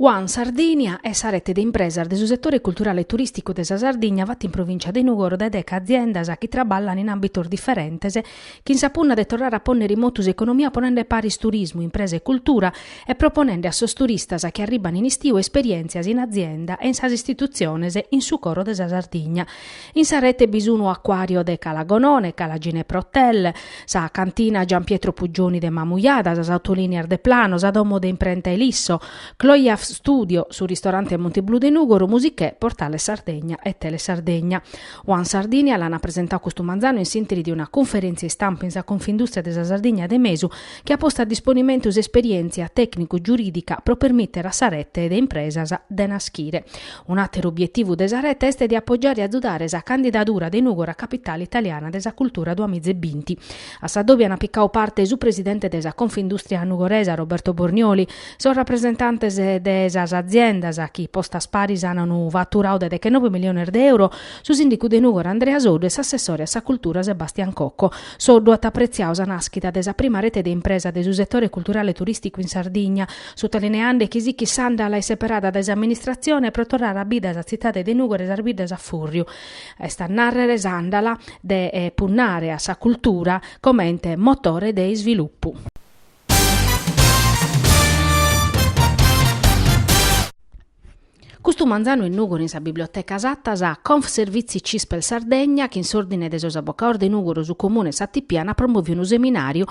One Sardinia è sa rete di impresa del settore culturale e turistico della Sardegna vatti in provincia di Nuoro da deca aziendas che traballano in ambito differenti che insapunna di tornare a ponere in motus economia ponendo paris turismo, imprese e cultura e proponendo a sos turistas che arrivano in istio esperienze in azienda e in sas istituziones in su coro della Sardegna. In sa rete bisuno acquario de Calagonone, Ginepra Hotel, sa cantina Gian Pietro Puggioni de Mamuiada, sa autolinea de Plano, sa domo de imprenta Elisso, Cloia Studio su ristorante Monteblu de Nugoro, musiche, portale Sardegna e Tele Sardegna. One Sardinia l'hanno presentato questo manzano in sintesi di una conferenza stampa in sa Confindustria della Sardegna de Mesu che ha posto a disponimento esperienze tecnico-giuridica per permettere a Sarette ed impresas de naschire. Un altro obiettivo della rete è di appoggiare e aiutare la candidatura de Nugoro a capitale italiana della cultura 2020. A Sadovi hanno piccato parte su presidente della Confindustria nugoresa Roberto Borgnoli, sono rappresentanti de esas aziendas chi posta sparis hanno fatturato de 9 milioni di euro su sindico de Nugoro Andrea Sodo e assessore a sa cultura Sebastian Cocco. Sodo ha apprezzato la nascita della prima rete di impresa del settore culturale e turistico in Sardegna, sottolineando che chi sandala è separata dall'amministrazione per tornare a bida a città de Nugoro e sarbides a Furriu. E sta narrare sandala de punnare a sa cultura come ente motore dei sviluppo. Questo manzano in Nugoro in sa biblioteca Satta sa Conf Servizi Cispel Sardegna che in sordine de sosa Bocaor de Nugoro su comune Sattipiana promuove un seminario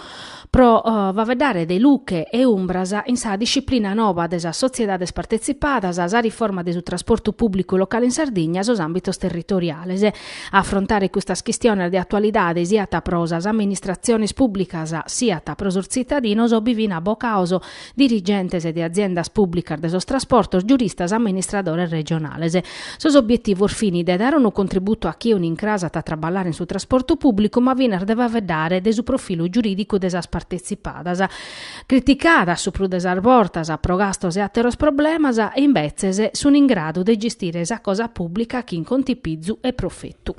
pro va vedere de Luche e Umbrasa in sa disciplina nova desa sociedades partecipadas a sa riforma de su trasporto pubblico locale in Sardegna sos ambitos territoriales. Affrontare questa questione di attualità sia ta prosas amministrazioni pubblicas sia ta prosor cittadinos obivina Bocaoso dirigentes de aziendas pubblicas de sos trasportos giuristas amministradores regionales. Sos obiettivi fini de dare un contributo a chi un incrasa ta traballare in su trasporto pubblico ma viner deve vedere de su profilo giuridico desas partecipadas. Criticada su pru desar portas a progastos e atteros problemas e invece sono in grado de gestire esa cosa pubblica chi in conti pizzu e profittu.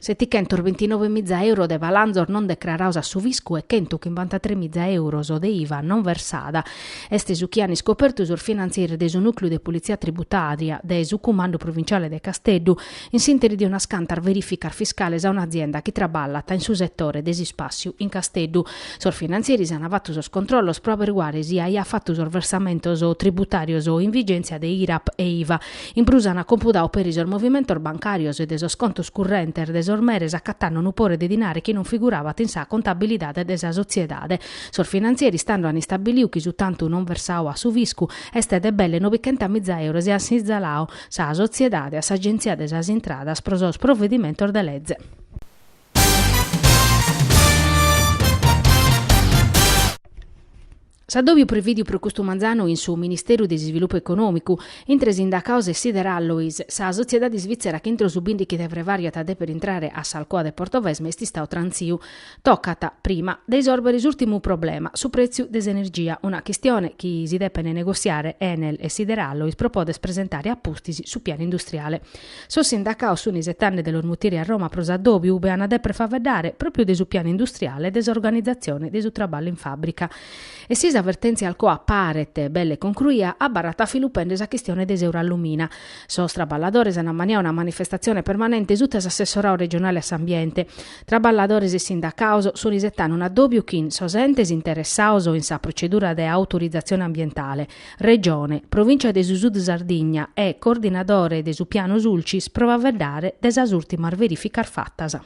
Se ti kentor 29.000 euro de valanzor non declarausa su viscu e kentuk in 23.000 euro de IVA non versada. Este su chi hanno scoperto sul finanziere de su nucleo de polizia tributaria de su comando provinciale de Casteddu in sintesi di una scantar verifica fiscale a un'azienda che traballata in su settore desi spazio in Casteddu. Sor finanzieri hanno fatto sos controllos pro averiguare sia ha fatto sos versamentos o tributarios o in vigenza de IRAP e IVA. In Brusana computau per isor movimento bancarios e de sos contos currenter de meres accattano un upore de dinari che non figurava in sa contabilidade desa sociedade. Sor finanzieri stando a stabiliu chi su tanto non versau a su viscu este de belle 900.000 euro e assizzalao sa sociedade a sa agenzia desa intradas prosos provvedimento de legge. Sadovi previdio per questo manzano in su Ministero di Sviluppo Economico, intres in da cause Siderallois, sa società di Svizzera che intro subindi che devre variata de per entrare a Salcoa de Portovesme sti stau transiu. Toccata prima de isorbere ultimo problema su prezzo desenergia, una questione che si depene negoziare Enel e Siderallois propodes presentare a pustisi su piano industriale. So sindacao su nisetanne dell'ormutieri a Roma pro Sadovi ube ana depre fa vedere proprio de su piano industriale desorganizzazione de su traballo in fabbrica. E si avvertenze al coa parete belle concruia a barata filupende esa questione des Eurallumina. Sos traballadores hanno mania una manifestazione permanente sutes assessorao regionale a ambiente. Traballadores e sindacaos sono isettano una doppio kin sos entes interessaos in sa procedura de autorizzazione ambientale. Regione, provincia de Sud Sardegna e coordinatore de su piano Sulcis prova a vedere desas ultimar verificar fattas.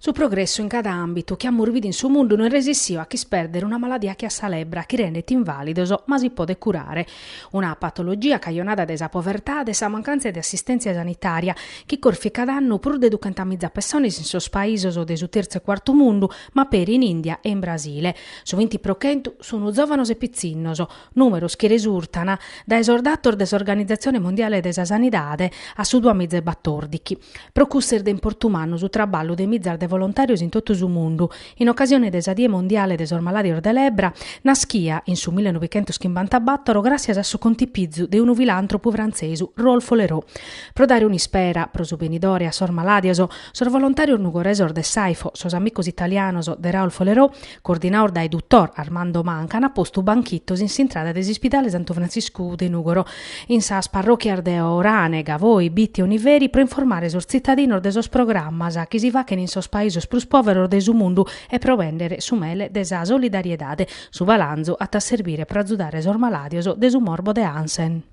Su progresso in cada ambito che ammurvidi in suo mondo non resistiu a chi sperdere una maladia che assalebra, che rende invalido, ma si può curare. Una patologia caionata desa povertà, desa mancanza di assistenza sanitaria, che corfi cada anno pur de ducantamizza persone in sos paesi o de su terzo e quarto mondo, ma per in India e in Brasile. Su 20 prochentu sono giovanos e pizzinnos, numeros che risultano da esordator dell'Organizzazione Mondiale desa Sanidade a su 2014. Procusser de importumano su traballo de mizzar de volontarios in tutto il mondo, in occasione del Die Mondiale des Maladios de Lebbra, naschia in su 1954 grazie a suo contipizzo de un filantropo francesu, Rolfo Lerò. Pro dare un'ispera, pro su benidore a sor Maladioso, sor volontario nugoresor de Saifo, sos amicos italianos de Rolfo Lerò, coordinaor dai dottor Armando Mancan, a posto banchittos in sintrada des Ispidale Santo Francisco de Nugoro, in sas parrocchias de Orane, Gavoi, Bitti e Oniveri, pro informare sos cittadinos de sos programmas a chi si vacchen in sos paesos plus poveros de su mundu e pro vendere su mele de sa solidariedade, su valanzo a servire per azzudare sor Maladioso de su morbo de Hansen.